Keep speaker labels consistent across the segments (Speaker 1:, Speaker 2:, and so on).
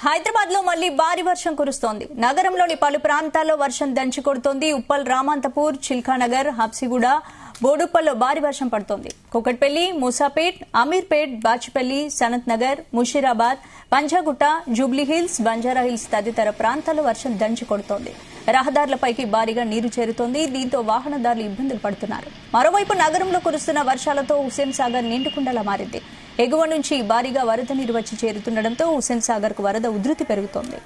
Speaker 1: హైదరాబాద్ లో మళ్లీ భారీ వర్షం కురుస్తోంది. నగరంలోని పలు ప్రాంతాల్లో వర్షం దంచి కొడుతోంది. ఉప్పల్, రామంతపూర్, చిల్కానగర్, హబ్సిగూడ, బోడుప్పల్లో భారీ వర్షం పడుతోంది. కుకట్పల్లి, మూసాపేట్, అమీర్పేట్, బాచిపల్లి, సనత్ నగర్, ముషీరాబాద్, పంజాగుట్ట, జూబ్లీహిల్స్, బంజారాహిల్స్ తదితర ప్రాంతాల్లో వర్షం దంచి కొడుతోంది. రహదారులపైకి భారీగా నీరు చేరుతోంది. దీంతో వాహనదారులు ఇబ్బందులు పడుతున్నారు. మరోవైపు నగరంలో కురుస్తున్న వర్షాలతో హుస్సేన్ సాగర్ నిండుకుండలా మారింది. ఎగువ నుంచి భారీగా వరద నీరు వచ్చి చేరుతుండటంతో హుస్సేన్ సాగర్ కు వరద ఉధృతి పెరుగుతోంది.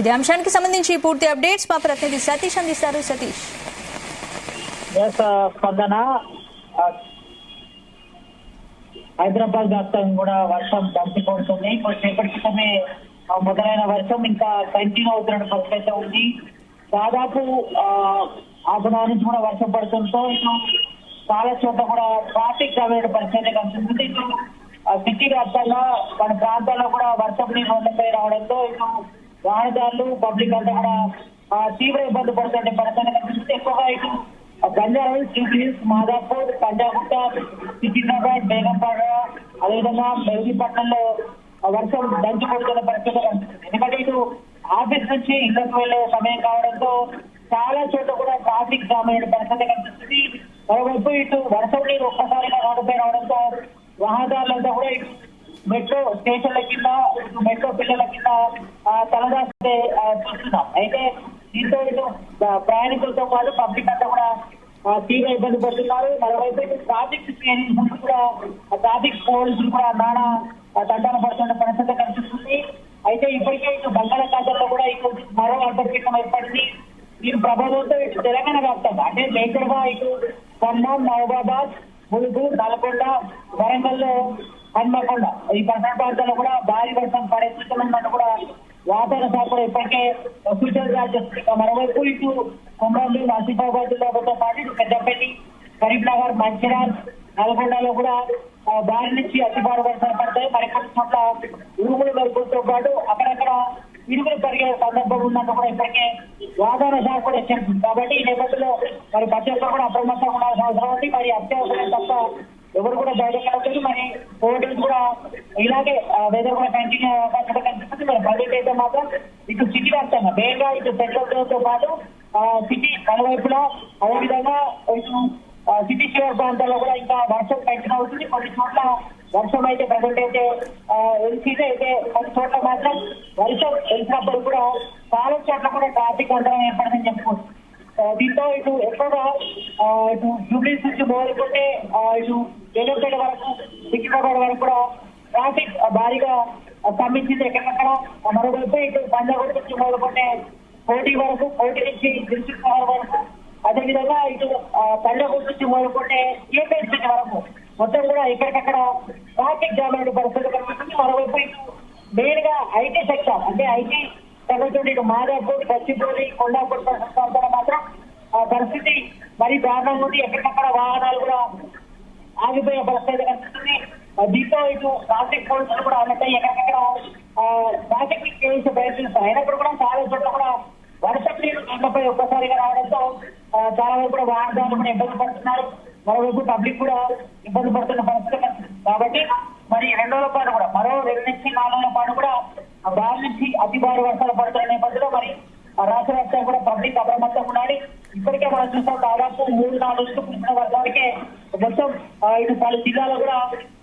Speaker 1: ఇదే అంశానికి సంబంధించి పూర్తి అప్డేట్స్ మా ప్రతినిధి సతీష్ అందిస్తారు. సతీష్,
Speaker 2: స్పందన హైదరాబాద్ వ్యాప్తంగా కూడా వర్షం దంచి కొడుతుంది. కొద్దిసేపటి క్రితమే మొదలైన వర్షం ఇంకా కంటిన్యూ అవుతున్న పరిస్థితి అయితే ఉంది. దాదాపు హాఫ్ అన్ అవర్ నుంచి కూడా వర్షం పడుతుండటంతో ఇటు చాలా చోట్ల కూడా ట్రాఫిక్ జామ్ పరిస్థితి కనిపిస్తుంది. ఇటు సిటీ వ్యాప్తంగా మన ప్రాంతాల్లో కూడా వర్షం నీరు రోడ్లపై రావడంతో ఇటు వాహనదారులు పబ్లిక్ అంతా కూడా తీవ్ర ఇబ్బంది పడుతున్న పరిస్థితి కనిపిస్తుంది. ఎక్కువగా ఇటు బంజారాహిల్స్, జూబ్లీహిల్స్, మాదాపూర్, పంజాగుట్ట, సికింద్రాబాద్, బేగంపేట, అదేవిధంగా మెహదీపట్నంలో వర్షం దంచి కొడుతున్న పరిస్థితి కనిపిస్తుంది. ఎందుకంటే ఇటు ఆఫీస్ నుంచి ఇళ్లకు వెళ్లే సమయం కావడంతో చాలా చోట్ల కూడా ట్రాఫిక్ జామ్ అయ్యే పరిస్థితి కనిపిస్తుంది. మరోవైపు ఇటు వర్షం నీరు ఒక్కసారిగా రోడ్డుపై రావడంతో వాహనదారులంతా కూడా ఇటు మెట్రో స్టేషన్ల కింద, ఇటు మెట్రో పిల్లల కింద తలదాస్తే చూస్తున్నాం. అయితే దీంతో ఇటు ప్రయాణికులతో పాటు పబ్లిక్ అంతా కూడా తీవ్ర ఇబ్బంది పడుతున్నారు. మరోవైపు ఇటు ట్రాఫిక్ కూడా ట్రాఫిక్ పోలీసులు కూడా నానా తంటాలు పడుతున్న పరిస్థితి కనిపిస్తుంది. అయితే ఇప్పటికే ఇటు బంగాళాఖాతంలో కూడా ఇటు మరో అల్పపీడనం ఏర్పడింది. దీని ప్రభావంతో ఇటు తెలంగాణ వ్యాప్తంగా అంటే మేజర్ గా ఇటు ఖమ్మం, మహబూబాబాద్, ములుగు, నల్గొండ, వరంగల్, హన్మకొండ ఈ పరిసర ప్రాంతాల్లో కూడా భారీ వర్షం పడే సూచనలు ఉన్నట్టు కూడా వాతావరణ శాఖ కూడా ఇప్పటికే సూచనలు జారీ చేస్తుంది. మరోవైపు ఇటు కొమరంభీ, ఆసిఫాబాద్ జిల్లాలతో పాటు ఇటు పెద్దపల్లి, కరీంనగర్, మంచిర్యాల, నల్గొండలో కూడా భారీ నుంచి అతి భారీ వర్షాలు పడతాయి. మరికొన్ని చోట్ల ఉరుములు మెరుపులతో పాటు అక్కడక్కడ ఇరుగులు పెరిగే సందర్భం ఉన్నట్టు కూడా ఇప్పటికే వాతావరణ శాఖ కూడా హెచ్చరిస్తుంది. కాబట్టి ఈ నేపథ్యంలో మరి ప్రతి ఒక్కరు కూడా అప్రమత్తంగా ఉండాల్సిన అవసరం ఉంది. మరి అత్యవసరం తప్ప ఎవరు కూడా బయటకు వెళ్ళలేదు. మరి కోవిడ్ కూడా ఇలాగే వెదర్ కూడా కంటిన్యూ అవకాశం కనిపిస్తుంది. మరి బడ్జెట్ అయితే మాత్రం ఇటు సిటీ వ్యాప్తంగా వేగా ఇటు పెట్రోల్ తో పాటు సిటీ నలువైపులా అదేవిధంగా ఇటు సిటీ శివర్ ప్రాంతాల్లో కూడా ఇంకా వర్షం కంటిన్యూ అవుతుంది. కొన్ని చోట్ల వర్షం అయితే ప్రజెంట్ అయితే వెలిసింది. అయితే కొన్ని చోట్ల మాత్రం వర్షం వెలిసినప్పుడు కూడా చాలా చోట్ల కూడా ట్రాఫిక్ అంతరం ఏర్పడిందని చెప్పుకోవచ్చు. దీంతో ఇటు ఎక్కువగా ఇటు జూబ్లీస్ నుంచి మొదలుకుంటే ఇటు బేగంపేట వరకు, సికింద్రాబాద్ వరకు కూడా ట్రాఫిక్ భారీగా స్తంభించింది ఎక్కడెక్కడ. మరోవైపు ఇటు పంజాగుట్ట నుంచి మొదలుకుంటే కోటి వరకు, కోటి నుంచి దిల్సుఖ్ నగర్ వరకు, అదేవిధంగా ఇటు పంజాగుట్ట నుంచి మొదలుకుంటే ఏపీఎస్ వరకు మొత్తం కూడా ఎక్కడికక్కడ ట్రాఫిక్ జామ్ అనే పరిస్థితి కనిపిస్తుంది. మరోవైపు ఇటు మెయిన్ గా ఐటీ సెక్టర్ అంటే ఐటీ తగ్గుతుంది. ఇటు మాదాపూర్, గచ్చిబౌలి, కొండాపూర్ ప్రాంతాల్లో మాత్రం పరిస్థితి మరీ దారుణంగా ఉంది. ఎక్కడికక్కడ వాహనాలు కూడా ఆగిపోయే పరిస్థితి కనిపిస్తుంది. దీంతో ఇటు ట్రాఫిక్ పోలీసులు కూడా అన్నట్టు ఎక్కడికక్కడ ట్రాఫిక్ చేసే ప్రయత్నిస్తారు. అయినప్పుడు కూడా చాలా చోట్ల కూడా వర్షం నీరు రోడ్లపై ఒక్కసారిగా రావడంతో చాలా వరకు కూడా వాహనదారులు కూడా ఇబ్బంది పడుతున్నారు. మరోవైపు పబ్లిక్ కూడా ఇబ్బంది పడుతున్న పరిస్థితి కనిపిస్తుంది. కాబట్టి మరి 2 రోజుల పాటు కూడా మరో 2 నుంచి 4 రోజుల పాటు కూడా భారీ నుంచి అతి భారీ వర్షాలు పడుతున్న నేపథ్యంలో మరి రాష్ట్ర వ్యాప్తంగా కూడా పబ్లిక్ అప్రమత్తంగా ఉండాలి. ఇప్పటికే మనం చూస్తాం దాదాపు 3-4 రోజులు కురిసిన వర్షాలకే మొత్తం ఇటు పలు జిల్లాలో కూడా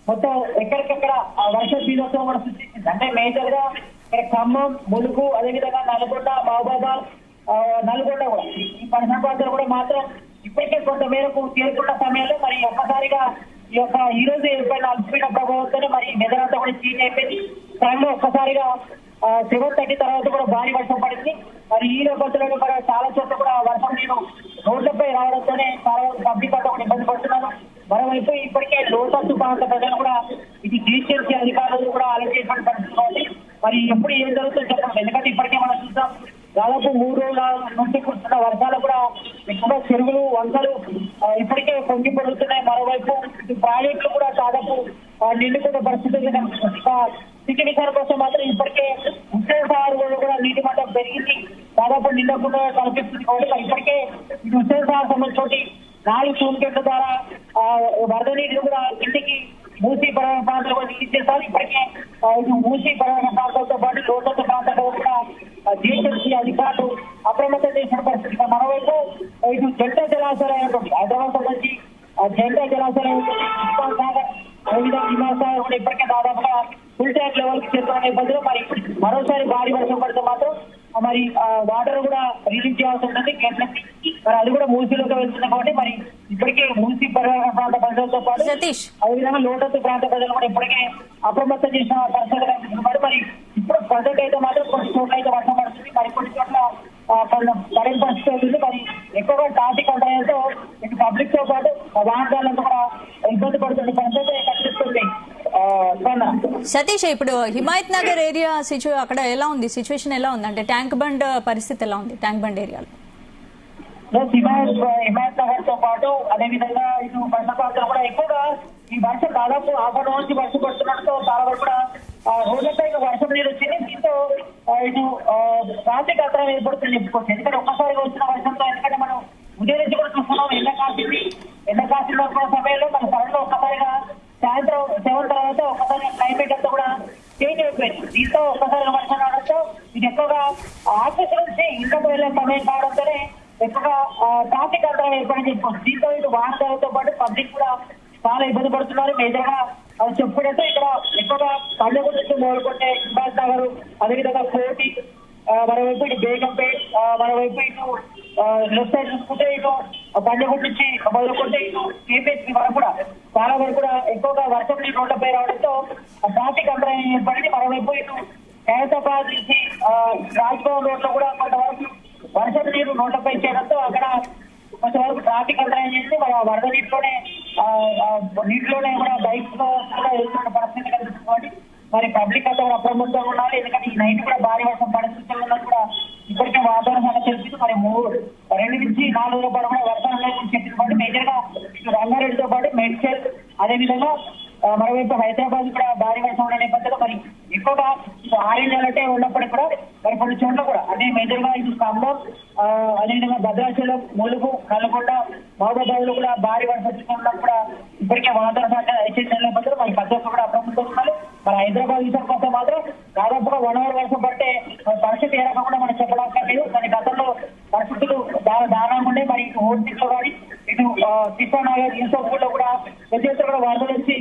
Speaker 2: మొత్తం ఎక్కడికెక్కడ వర్షం దినోత్సవం కూడా సృష్టించింది. అంటే మేజర్ గా ఇక్కడ ఖమ్మం, ములుగు, అదేవిధంగా నల్గొండ, మహబూబాబాద్, నల్గొండ కూడా ఈ పరిసర ప్రాంతాలు కూడా మాత్రం ఇప్పటికే కొంత మేరకు చేరుకున్న సమయంలో మరి ఒక్కసారిగా ఈ రోజు ఏర్పడిన అల్పపీడన ప్రభావంతోనే మరి వెదర్ అంతా కూడా చేంజ్ అయిపోయింది. టైంలో ఒక్కసారిగా 7:30 తర్వాత కూడా భారీ వర్షం పడింది. మరి ఈ నేపథ్యంలో కూడా చాలా చోట్ల కూడా వర్షం నీరు రోడ్లపై రావడంతోనే చాలా పబ్లిక్ అంతా కూడా ఇబ్బంది పడుతున్నారు. మరోవైపు ఇప్పటికే లోతట్టు ప్రాంత ప్రజలు కూడా ఇది జీహెచ్ఎంసీ అధికారులు కూడా అలర్ట్ చేసిన పరిస్థితి కాబట్టి మరి ఎప్పుడు ఏం జరుగుతుందో చెప్పండి. ఎందుకంటే ఇప్పటికే మనం చూస్తాం దాదాపు 3 రోజుల నుంచి కురుస్తున్న వర్షాలు కూడా ఎక్కువగా చెరువులు, వంకలు ఇప్పటికే పొంగి పడుతున్నాయి. మరోవైపు ప్రాజెక్టులు కూడా దాదాపు నిండుకున్న పరిస్థితులు కనిపిస్తుంది. సిటీ విషయాల కోసం మాత్రం ఇప్పటికే ఉత్తర కూడా నీటి మట్టం పెరిగింది. దాదాపు నిండకుండా కల్పిస్తుంది కాబట్టి మరి ఇప్పటికే ఇది హుస్సేన్ సాగర్ సంబంధించి 4 తూము గేట్ల ద్వారా వరద నీటిని కూడా కిందికి మూసీ పర్యావరణ ప్రాంతాలు కూడా ఇచ్చేసారు. ఇప్పటికే ఇది మూసీ పర్యావరణ ప్రాంతాలతో పాటు లోతట్టు ప్రాంతాల్లో కూడా జిహెచ్ఎంసీ అధికారులు అప్రమత్తం చేసిన పరిస్థితి. మరోవైపు ఇది జంట జలాశయాలు అయినటువంటి హైదరాబాద్ సంబంధించి జంట జలాశయాలు సాగర్ అదేవిధంగా విమానసాగర్ కూడా ఇప్పటికే దాదాపుగా ఫుల్ ట్యాంక్ లెవెల్ కి చేరుకున్న నేపథ్యంలో మరి మరోసారి భారీ వర్షం పడితే మాత్రం మరి వాటర్ కూడా రిలీజ్ చేయాల్సి ఉంటుంది గేట్లకి. మరి అది కూడా మూసీలోకి వెళ్తుంది కాబట్టి మరి ఇప్పటికే మూసీ పర్యావరణ ప్రాంత ప్రజలతో పాటు అదేవిధంగా లోతట్టు ప్రాంత ప్రజలు కూడా ఇప్పటికే అప్రమత్తం చేసిన పరిస్థితులు కనిపిస్తుంది. మరి ఇప్పుడు ప్రజెంట్ అయితే మాత్రం కొన్ని చోట్ల అయితే వర్షం పడుతుంది, మరి కొన్ని చోట్ల పడిన పరిస్థితి అవుతుంది. మరి ఎక్కువగా ట్రాఫిక్ అంతరాయంతో ఇటు పబ్లిక్ తో పాటు వాహనాలంతా కూడా ఇబ్బంది పడుతున్న పరిస్థితి కనిపిస్తుంది.
Speaker 1: సతీష్, ఇప్పుడు హిమాయత్ నగర్ ఏరియా అక్కడ ఎలా ఉంది, సిచ్యువేషన్ ఎలా ఉంది? అంటే ట్యాంక్ బండ్ పరిస్థితి ఎలా ఉంది ట్యాంక్ బండ్ ఏరియాలో?
Speaker 2: హిమాయత్ నగర్ తో పాటు అదేవిధంగా ఇటు బండ ప్రాంతాలు కూడా ఎక్కువగా ఈ వర్షం దాదాపు ఆపడం నుంచి వర్షం పడుతున్నట్టు చాలా వరకు కూడా రోజంతా ఇక వర్షం నీరు వచ్చింది. దీంతో ఇటు ట్రాఫిక్ అంతరం ఏర్పడుతుంది చెప్పుకోవచ్చు. ఎందుకంటే ఒక్కసారిగా వచ్చిన వర్షంతో, ఎందుకంటే మనం ఉదయం నుంచి కూడా చూస్తున్నాం ఎండ కాసిన సమయంలో మన సడన్ లో ఒక్కసారిగా సాయంత్రం 7 తర్వాత ఒక్కసారిగా క్లైమేట్ అంతా కూడా చేంజ్ అయిపోయింది. దీంతో ఒక్కసారిగా వర్షం రావడంతో ఇది ఎక్కువగా ఆఫీస్ నుంచి ఇళ్లకు వెళ్లే సమయం కావడంతోనే ఎక్కువగా ట్రాఫిక్ అంతరం ఏర్పడి చెప్పుకోవచ్చు. దీంతో ఇటు వాహనాలతో పాటు పబ్లిక్ కూడా చాలా ఇబ్బంది పడుతున్నారు. మేజర్ గా అది చెప్పుకుంటే ఇక్కడ ఎక్కువగా పల్లెకు నుంచి మొదలుకొట్టే హిమాయత్ నగర్, అదేవిధంగా కోటి, మరోవైపు ఇటు బేగంపేట్, మరోవైపు ఇటు లెఫ్ట్ సైడ్ చూసుకుంటే ఇటు పంజగుట్ నుంచి మొదలుకుంటే ఇటు కేపీఎస్పీ వరకు కూడా చాలా వరకు కూడా ఎక్కువగా వర్షం నీరు రోడ్లపై రావడంతో ట్రాఫిక్ అంతరాయం ఏర్పడింది. మరోవైపు ఇటు ఖైరతాబాద్ నుంచి రాజ్భవన్ రోడ్ లో కూడా కొంతవరకు వర్షం నీరు రోడ్లపై చేయడంతో అక్కడ కొంతవరకు ట్రాఫిక్ అంతరాయం చేసి మరి వరద నీటిలోనే కూడా బైక్స్ కూడా వెళ్తున్న పరిస్థితి కనిపిస్తుంది. మరి పబ్లిక్ అంతా కూడా అప్రమత్తంగా ఉండాలి. ఎందుకంటే ఈ నైట్ కూడా భారీ వర్షం పరిస్థితులు ఉన్నది కూడా ఇప్పటికే వాతావరణ శాఖ తెలిసింది. మరి 2 నుంచి 4 రోజుల పాటు కూడా వర్షాలు లేకుండా చెప్పింది కాబట్టి మేజర్ గా రంగారెడ్డితో పాటు మేడ్చల్, అదేవిధంగా మరోవైపు హైదరాబాద్ కూడా భారీ వర్షం ఉన్న నేపథ్యంలో మరి ఎక్కువగా ఆరెంజ్ అలర్టే ఉన్నప్పటికీ కూడా మరి కొన్ని చోట్ల కూడా అంటే మేజర్ గా ఇటు ఖమ్మం, అదేవిధంగా భద్రాచలం, ములుగు, నల్గొండ, మహబూబాబాద్ లో కూడా భారీ వర్షం ఉన్నప్పుడు కూడా ఇప్పటికే వాతావరణ శాఖ హెచ్చరించిన నేపథ్యంలో మరి ప్రతి ఒక్కరు కూడా అప్రమత్తం ఉండాలి. మరి హైదరాబాద్ విషయం కోసం మాత్రం దాదాపుగా 1 అవర్ వర్షం పడితే పరిస్థితి ఏ రకంగా కూడా మనం చెప్పడానికి. కానీ గతంలో పరిస్థితులు చాలా దారుణంగా ఉండే. మరి ఇటు ఓడిలో కానీ ఇటు కృష్ణానగర్, యూసఫ్పూర్ లో కూడా పెద్ద కూడా వరదలు వచ్చి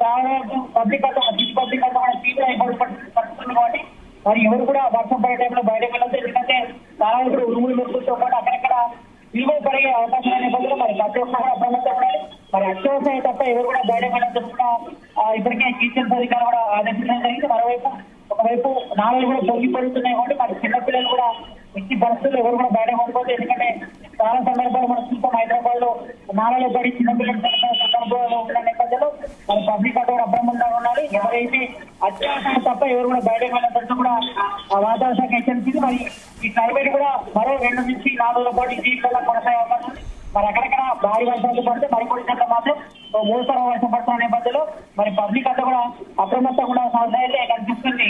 Speaker 2: చాలా పబ్లిక్ అంతా కూడా తీవ్ర ఇబ్బంది పడుతుంది కాబట్టి మరి ఎవరు కూడా వర్షం పడే టైంలో బయటకు వెళ్ళదు. ఎందుకంటే చాలా ఇప్పుడు ఉరుములు మెరుపులతో పాటు అక్కడక్కడ విలువ పడే అవకాశం నేపథ్యంలో మరి ప్రతి ఒక్కరు కూడా అప్రమత్తం ఉండాలి. మరి అత్యవసరం తప్ప ఎవరు కూడా బయటకు వెళ్ళదు కూడా ఇప్పటికే టీచర్స్ అధికారులు కూడా ఆదేశించడం జరిగింది. మరోవైపు ఒకవైపు నాళాలు కూడా పొంగి పడుతున్నాయి కాబట్టి మరి చిన్నపిల్లలు కూడా ఎట్టి పరిస్థితులు ఎవరు కూడా బయటకు వెళ్ళకపోతే, ఎందుకంటే చాలా సందర్భాలు మనం చూస్తాం హైదరాబాద్ లో నాళాలు పడి చిన్నపిల్లలు సందర్భాలు ఉన్న నేపథ్యంలో మరి పబ్లిక్ అంతా కూడా అప్రమత్తంగా ఉండాలి. ఎవరైతే అత్యవసరం తప్ప ఎవరు కూడా బయటకు వెళ్ళడంతో కూడా వాతావరణ శాఖ హెచ్చరించింది. మరి ఈ క్లైమేట్ కూడా మరో 2 నుంచి 4 రోజుల పాటు ఈ జీవితంలో కొనసాగే అవకాశం ఉంది. మరి అక్కడక్కడ భారీ వర్షాలు పడితే మరికొన్ని చోట్ల మాత్రం మోస్తరు వర్షం పడుతున్న నేపథ్యంలో మరి పబ్లిక్ అంతా కూడా అప్రమత్తంగా కూడా సాధ్యత కనిపిస్తుంది.